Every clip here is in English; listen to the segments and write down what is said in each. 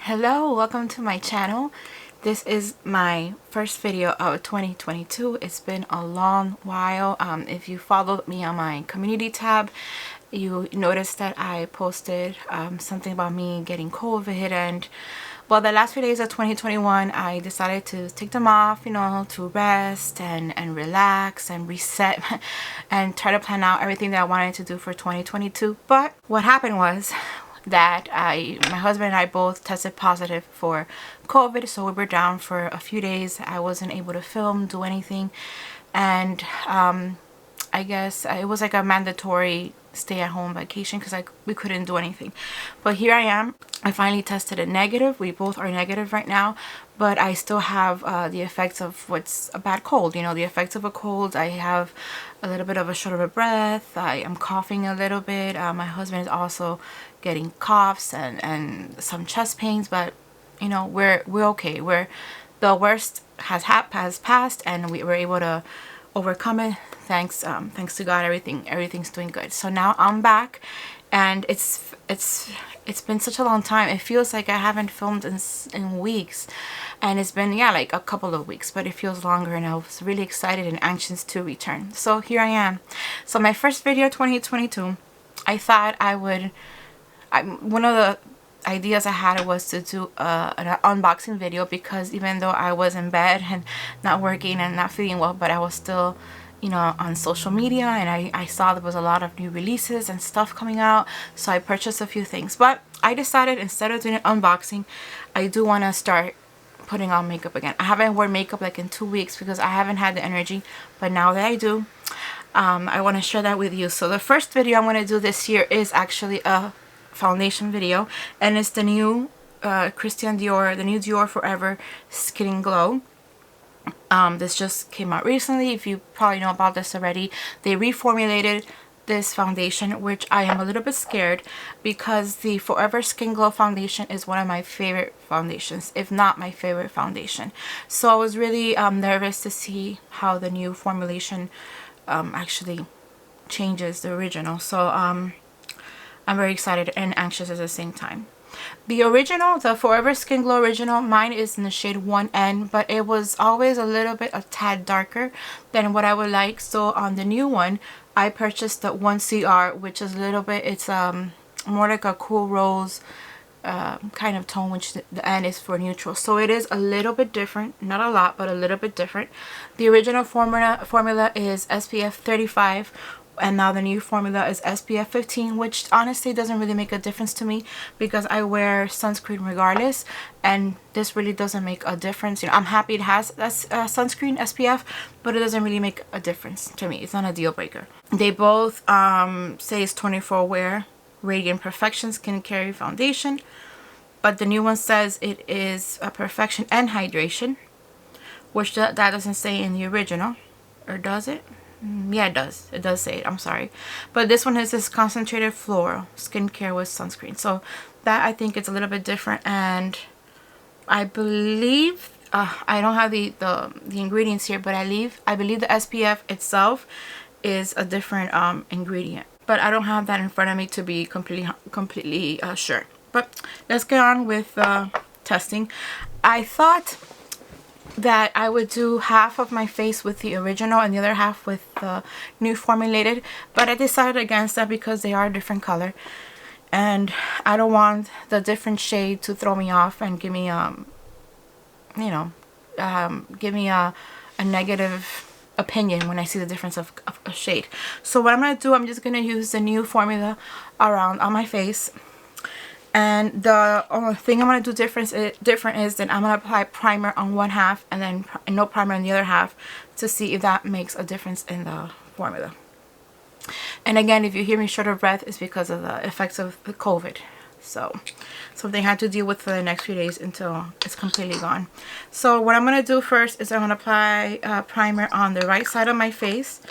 Hello, welcome to my channel. This is my first video of 2022. It's been a long while. If you followed me on my community tab, you noticed that I posted something about me getting COVID, and well, the last few days of 2021 I decided to take them off, to rest and relax and reset and try to plan out everything that I wanted to do for 2022. But what happened was that my husband and I both tested positive for COVID, so we were down for a few days. I wasn't able to film, do anything, and I guess it was like a mandatory stay-at-home vacation because we couldn't do anything. But here I am. I finally tested a negative. We both are negative right now, but I still have the effects of what's a bad cold. The effects of a cold. I have a little bit of a short of a breath. I am coughing a little bit. My husband is also getting coughs and some chest pains, but we're okay. The worst has passed, and we were able to overcome it. Thanks to God, everything's doing good. So now I'm back, and it's been such a long time. It feels like I haven't filmed in weeks, and it's been like a couple of weeks, but it feels longer, and I was really excited and anxious to return. So here I am. So my first video 2022, I thought one of the ideas I had was to do an unboxing video, because even though I was in bed and not working and not feeling well, but I was still on social media, and I saw there was a lot of new releases and stuff coming out, so I purchased a few things. But I decided, instead of doing an unboxing, I do want to start putting on makeup again. I haven't worn makeup like in 2 weeks because I haven't had the energy, but now that I do, I want to share that with you. So the first video I'm going to do this year is actually a foundation video, and it's the new Christian Dior, the new Dior Forever Skin Glow. This just came out recently. If you probably know about this already, they reformulated this foundation, which I am a little bit scared, because the Forever Skin Glow foundation is one of my favorite foundations, if not my favorite foundation. So I was really nervous to see how the new formulation actually changes the original. So I'm very excited and anxious at the same time. The original, the Forever Skin Glow original, mine is in the shade 1N, but it was always a tad darker than what I would like. So on the new one, I purchased the 1CR, which is a little bit, it's more like a cool rose kind of tone, which the N is for neutral. So it is a little bit different, not a lot, but a little bit different. The original formula is SPF 35. And now the new formula is SPF 15, which honestly doesn't really make a difference to me because I wear sunscreen regardless, and this really doesn't make a difference. I'm happy it has sunscreen SPF, but it doesn't really make a difference to me. It's not a deal breaker. They both say it's 24 wear Radiant Perfection Skincare Foundation, but the new one says it is a perfection and hydration, which that doesn't say in the original, or does it? Yeah, it does. It does say it. I'm sorry. But this one is this concentrated floral skincare with sunscreen. So that, I think, it's a little bit different. And I believe, I don't have the ingredients here, but I believe the SPF itself is a different ingredient. But I don't have that in front of me to be completely sure. But let's get on with testing. I thought that I would do half of my face with the original and the other half with the new formulated, but I decided against that because they are a different color, and I don't want the different shade to throw me off and give me give me a negative opinion when I see the difference of a shade. So what I'm gonna do, I'm just gonna use the new formula around on my face. And the only thing I'm going to do different is that I'm going to apply primer on one half and then no primer on the other half to see if that makes a difference in the formula. And again, if you hear me short of breath, it's because of the effects of the COVID. So something I had to deal with for the next few days until it's completely gone. So what I'm going to do first is I'm going to apply primer on the right side of my face,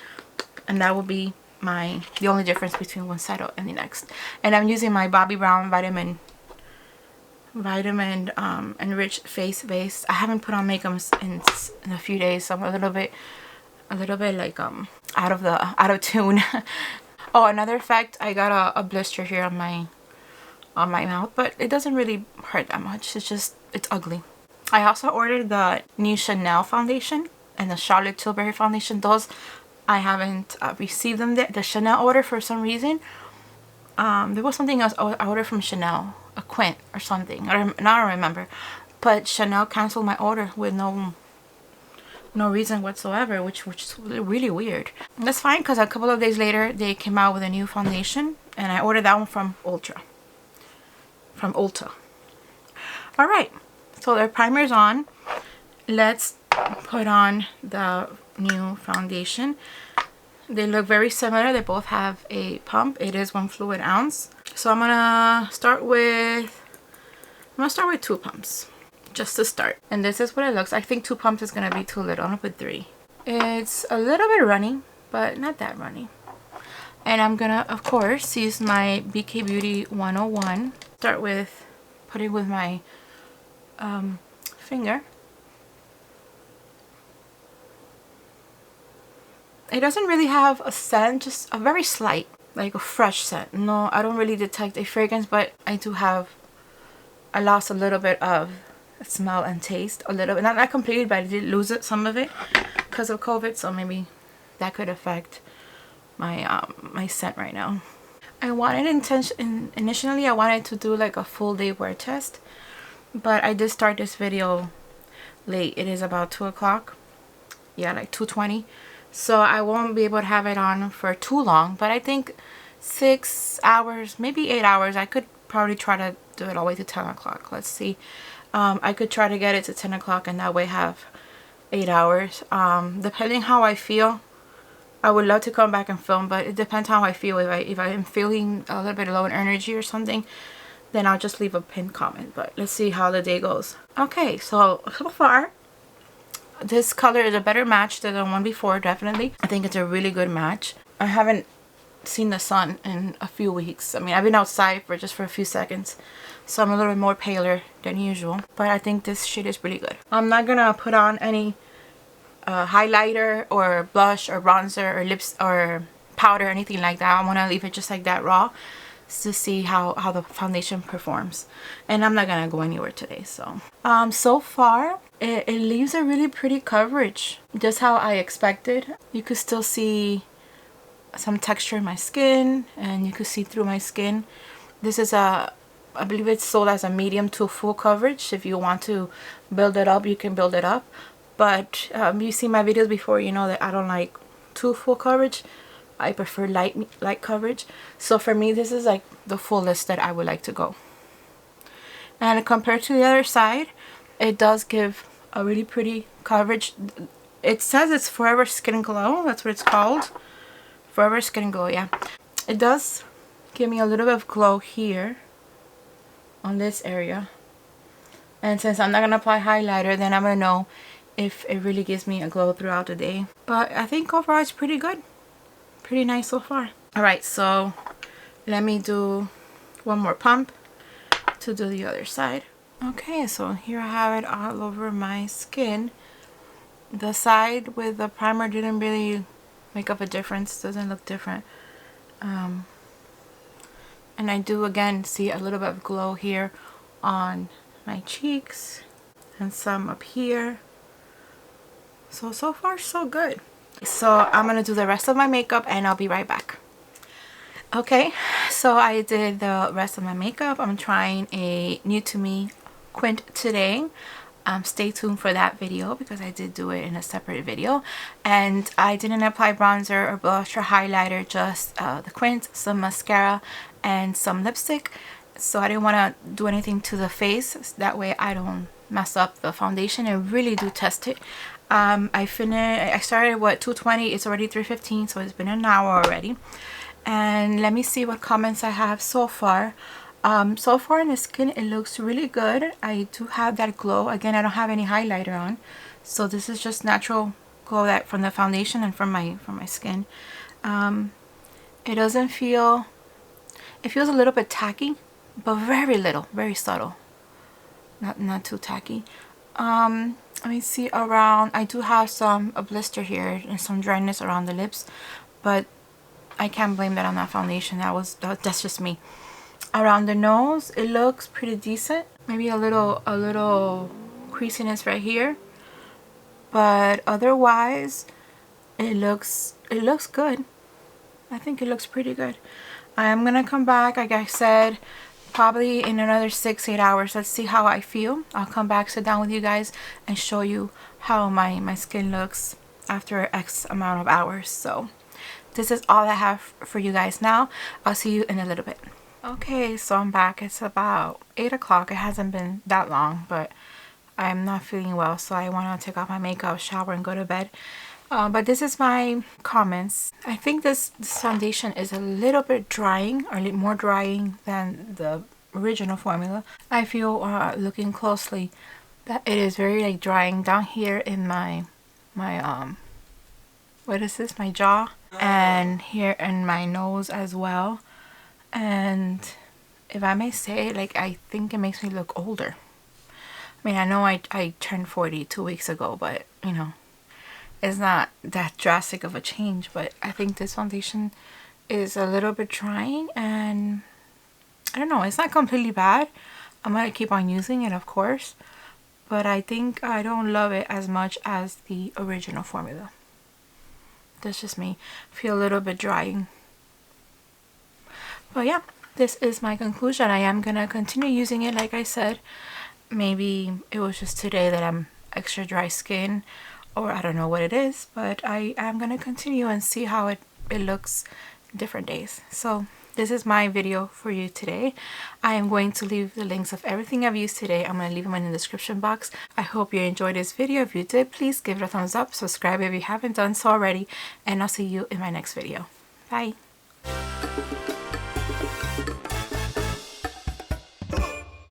and that will be the only difference between one side and the next. And I'm using my Bobbi Brown vitamin enriched face base. I haven't put on makeup in a few days, so I'm a little bit like out of tune. Oh, another effect, I got a blister here on on my mouth, but it doesn't really hurt that much. It's just, it's ugly. I also ordered the new Chanel foundation and the Charlotte Tilbury foundation. Those I haven't received them yet. The Chanel order, for some reason, there was something else I ordered from Chanel, a quint or something. I don't remember, but Chanel canceled my order with no reason whatsoever, which is really weird. That's fine, because a couple of days later they came out with a new foundation, and I ordered that one from Ulta. All right, so their primer's on. Let's put on the new foundation. They look very similar. They both have a pump. It is 1 fluid ounce. So I'm gonna start with 2 pumps just to start. And this is what it looks. I think 2 pumps is gonna be too little. I'm gonna put 3. It's a little bit runny, but not that runny. And I'm gonna, of course, use my BK Beauty 101. Start with putting with my finger. It doesn't really have a scent, just a very slight, like a fresh scent. No, I don't really detect a fragrance, but I lost a little bit of smell and taste, a little bit, not completely, but I did lose it, some of it, because of COVID, so maybe that could affect my my scent right now. Initially I wanted to do like a full day wear test, but I did start this video late. It is about 2 o'clock, yeah, like 2:20, so I won't be able to have it on for too long, but I think 6 hours, maybe 8 hours. I could probably try to do it all the way to 10 o'clock. Let's see. I could try to get it to 10 o'clock and that way have 8 hours. Depending how I feel, I would love to come back and film, but it depends how I feel. If I am feeling a little bit low in energy or something, then I'll just leave a pinned comment. But let's see how the day goes. Okay, so far, this color is a better match than the one before, definitely. I think it's a really good match. I haven't seen the sun in a few weeks. I mean, I've been outside for just a few seconds, so I'm a little bit more paler than usual, but I think this shade is really good. I'm not gonna put on any highlighter or blush or bronzer or lips or powder or anything like that. I want to leave it just like that, raw, to see how the foundation performs. And I'm not gonna go anywhere today, so so far it leaves a really pretty coverage, just how I expected. You could still see some texture in my skin, and you could see through my skin. This is I believe it's sold as a medium to full coverage. If you want to build it up, you can build it up, but you've seen my videos before, you know that I don't like too full coverage. I prefer light coverage. So for me, this is like the fullest that I would like to go. And compared to the other side, it does give a really pretty coverage. It says it's Forever Skin Glow. That's what it's called. Forever Skin Glow, yeah. It does give me a little bit of glow here on this area. And since I'm not going to apply highlighter, then I'm going to know if it really gives me a glow throughout the day. But I think overall it's pretty good. Pretty nice so far. Alright, so let me do one more pump to do the other side. Okay, so here I have it all over my skin. The side with the primer didn't really make up a difference. Doesn't look different. And I do again see a little bit of glow here on my cheeks and some up here. So far so good. So I'm gonna do the rest of my makeup and I'll be right back. Okay, so I did the rest of my makeup. I'm trying a new to me quint today. Stay tuned for that video because I did do it in a separate video. And I didn't apply bronzer or blush or highlighter, just the quint, some mascara, and some lipstick. So I didn't want to do anything to the face. That way I don't mess up the foundation and really do test it. I started at 2:20. It's already 3:15, so it's been an hour already. And let me see what comments I have so far. So far in the skin, it looks really good. I do have that glow. Again, I don't have any highlighter on, so this is just natural glow that from the foundation and from my skin. It doesn't feel. It feels a little bit tacky, but very little, very subtle. Not too tacky. Let me see around. I do have a blister here and some dryness around the lips, but I can't blame that on that foundation. That's just me. Around the nose, it looks pretty decent. Maybe a little creasiness right here, but otherwise it looks good. I think it looks pretty good. I am gonna come back, like I said, probably in another 6-8 hours. Let's see how I feel. I'll come back, sit down with you guys, and show you how my skin looks after X amount of hours. So this is all I have for you guys now. I'll see you in a little bit. Okay, so I'm back. It's about 8 o'clock. It hasn't been that long, but I'm not feeling well, so I want to take off my makeup, shower, and go to bed. But this is my comments. I think this foundation is a little bit drying, or a little more drying than the original formula. I feel looking closely that it is very like drying down here in my what is this, my jaw, and here in my nose as well. And if I may say, like, I think it makes me look older. I mean, I know I turned 40 2 weeks ago, but you know, it's not that drastic of a change. But I think this foundation is a little bit drying, and I don't know, it's not completely bad. I'm gonna keep on using it, of course, but I think I don't love it as much as the original formula. That's just me. I feel a little bit drying. But yeah, this is my conclusion. I am gonna continue using it, like I said. Maybe it was just today that I'm extra dry skin, or I don't know what it is, but I am gonna continue and see how it looks different days. So this is my video for you today. I am going to leave the links of everything I've used today. I'm going to leave them in the description box. I hope you enjoyed this video. If you did, please give it a thumbs up, subscribe if you haven't done so already, and I'll see you in my next video. Bye.